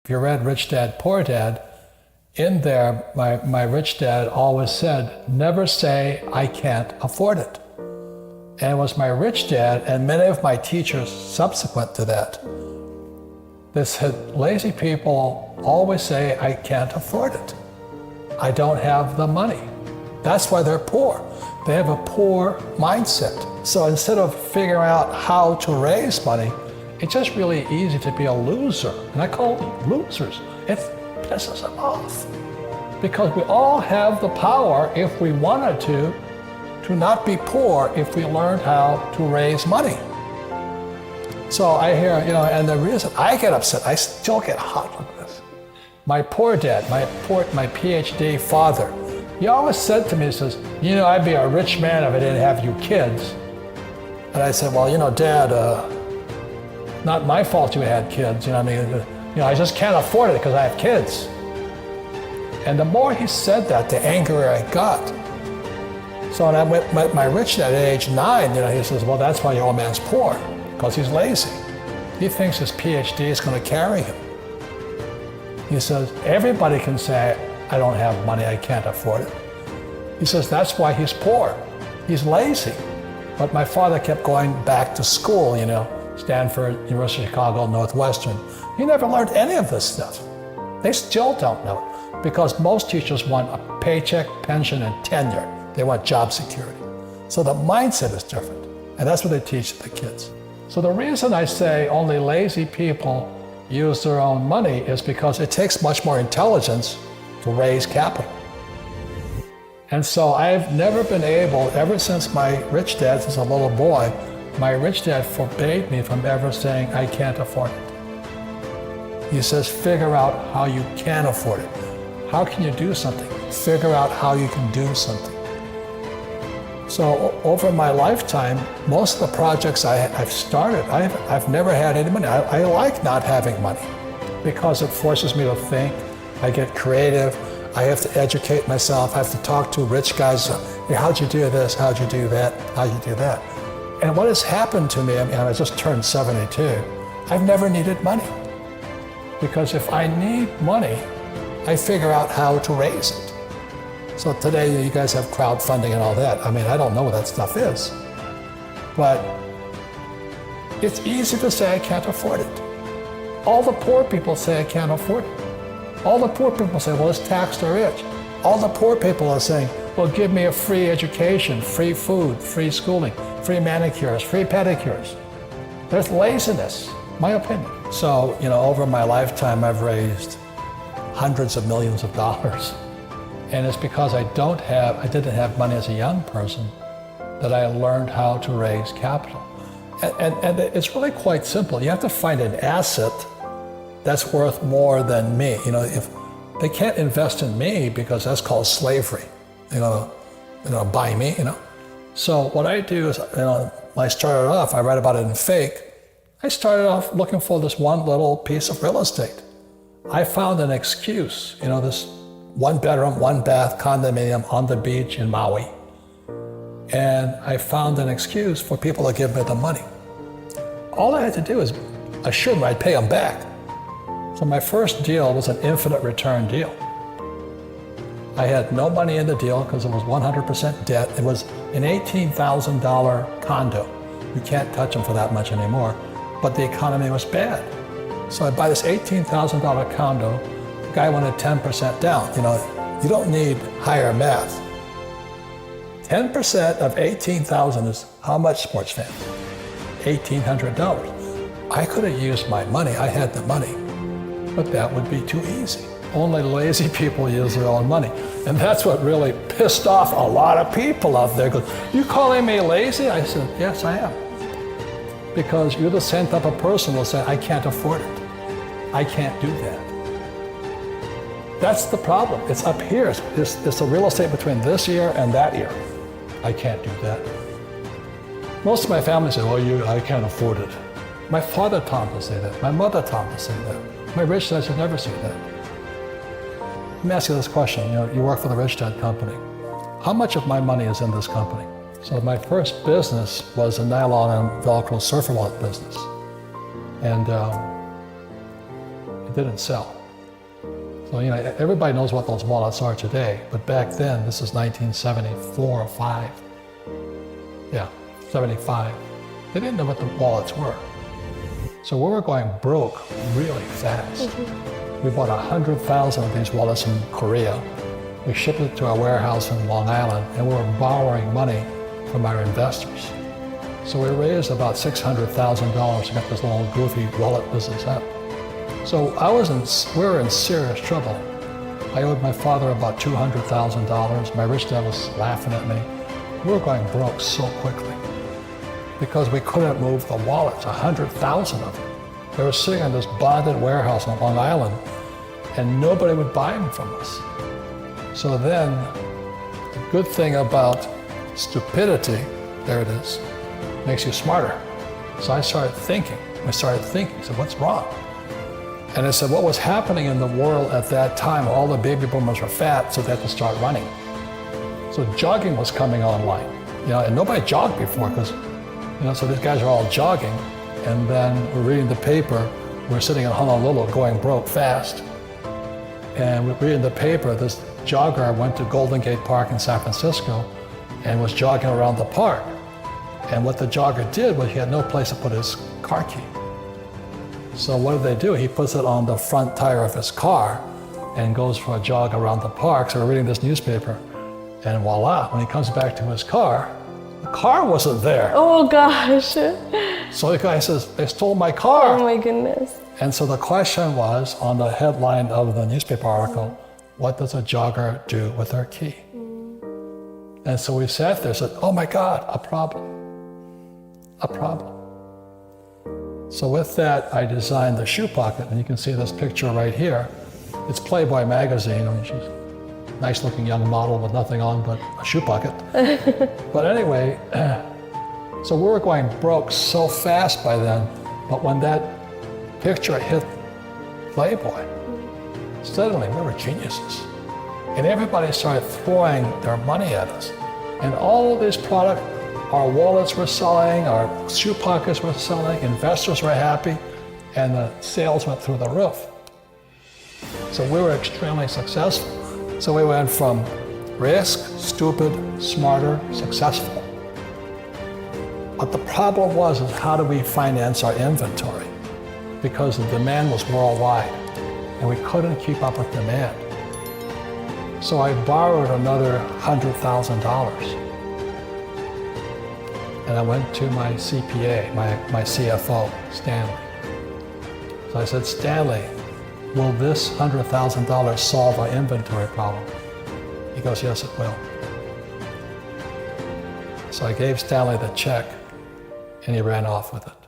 If you read Rich Dad, Poor Dad, in there, my rich dad always said, never say, I can't afford it. And it was my rich dad and many of my teachers subsequent to that. They said, lazy people always say, I can't afford it. I don't have the money. That's why they're poor. They have a poor mindset. So instead of figuring out how to raise money, it's just really easy to be a loser. And I call them losers. It pisses them off. Because we all have the power, if we wanted to not be poor if we learned how to raise money. So I hear, and the reason I get upset, I still get hot with this. My poor dad, my PhD father, he always said to me, he says, I'd be a rich man if I didn't have you kids. And I said, well, Dad, not my fault you had kids. I just can't afford it because I have kids. And the more he said that, the angrier I got. So when I met my rich dad at age 9, he says, well, that's why your old man's poor, because he's lazy. He thinks his PhD is going to carry him. He says, everybody can say, I don't have money, I can't afford it. He says, that's why he's poor. He's lazy. But my father kept going back to school, Stanford, University of Chicago, Northwestern. He never learned any of this stuff. They still don't know it, because most teachers want a paycheck, pension, and tenure. They want job security. So the mindset is different, and that's what they teach the kids. So the reason I say only lazy people use their own money is because it takes much more intelligence to raise capital. And so I've never been able, ever since my rich dad was a little boy, my rich dad forbade me from ever saying, I can't afford it. He says, figure out how you can afford it. How can you do something? Figure out how you can do something. So over my lifetime, most of the projects I've started, I've never had any money. I like not having money because it forces me to think. I get creative. I have to educate myself. I have to talk to rich guys. Hey, how'd you do this? How'd you do that? How'd you do that? And what has happened to me, I just turned 72, I've never needed money. Because if I need money, I figure out how to raise it. So today you guys have crowdfunding and all that. I don't know what that stuff is. But it's easy to say I can't afford it. All the poor people say I can't afford it. All the poor people say, well, it's taxed the rich. All the poor people are saying, well, give me a free education, free food, free schooling, free manicures, free pedicures. There's laziness, my opinion. So, over my lifetime, I've raised hundreds of millions of dollars. And it's because I didn't have money as a young person that I learned how to raise capital. And it's really quite simple. You have to find an asset that's worth more than me. If they can't invest in me because that's called slavery, buy me, So what I do is, when I started off, I read about it in Fake. I started off looking for this one little piece of real estate. I found an excuse, this 1-bedroom, 1-bath condominium on the beach in Maui. And I found an excuse for people to give me the money. All I had to do is assure them I'd pay them back. So my first deal was an infinite return deal. I had no money in the deal because it was 100% debt. It was an $18,000 condo. You can't touch them for that much anymore, but the economy was bad. So I buy this $18,000 condo. The guy wanted 10% down. You don't need higher math. 10% of 18,000 is how much, sports fans? $1,800. I could have used my money. I had the money, but that would be too easy. Only lazy people use their own money. And that's what really pissed off a lot of people out there. Goes, you calling me lazy? I said, yes, I am. Because you're the same type of person who will say, I can't afford it. I can't do that. That's the problem. It's up here. It's the real estate between this year and that year. I can't do that. Most of my family say, well, I can't afford it. My father taught me to say that. My mother taught me to say that. My rich dad should never say that. Let me ask you this question. You work for the Rich Dad Company. How much of my money is in this company? So my first business was a nylon and Velcro surfer wallet business. And didn't sell. So, everybody knows what those wallets are today, but back then, this is 1974 or 5. Yeah, 75. They didn't know what the wallets were. So we were going broke really fast. We bought 100,000 of these wallets in Korea. We shipped it to our warehouse in Long Island, and we were borrowing money from our investors. So we raised about $600,000 to get this little goofy wallet business up. So we were in serious trouble. I owed my father about $200,000. My rich dad was laughing at me. We were going broke so quickly because we couldn't move the wallets, 100,000 of them. They were sitting in this bonded warehouse on Long Island, and nobody would buy them from us. So then, the good thing about stupidity, there it is, makes you smarter. So I started thinking, I said, what's wrong? And I said, what was happening in the world at that time, all the baby boomers were fat, so they had to start running. So jogging was coming online, and nobody jogged before, because, so these guys are all jogging, and then we're reading the paper, we're sitting in Honolulu going broke fast, and we're reading the paper, this jogger went to Golden Gate Park in San Francisco and was jogging around the park. And what the jogger did was he had no place to put his car key. So what did they do? He puts it on the front tire of his car and goes for a jog around the park. So we're reading this newspaper, and voila, when he comes back to his car, the car wasn't there. Oh gosh. So the guy says, they stole my car. Oh my goodness. And so the question was on the headline of the newspaper article, what does a jogger do with their key? And so we sat there and said, oh my God, a problem. So with that, I designed the shoe pocket, and you can see this picture right here. It's Playboy magazine. She's a nice looking young model with nothing on but a shoe pocket. But anyway, so we were going broke so fast by then, but when that picture hit Playboy, suddenly we were geniuses. And everybody started throwing their money at us. And all of these products, our wallets were selling, our shoe pockets were selling, investors were happy, and the sales went through the roof. So we were extremely successful. So we went from risk, stupid, smarter, successful. But the problem was, is how do we finance our inventory? Because the demand was worldwide, and we couldn't keep up with demand. So I borrowed another $100,000. And I went to my CPA, my CFO, Stanley. So I said, Stanley, will this $100,000 solve our inventory problem? He goes, yes, it will. So I gave Stanley the check, and he ran off with it.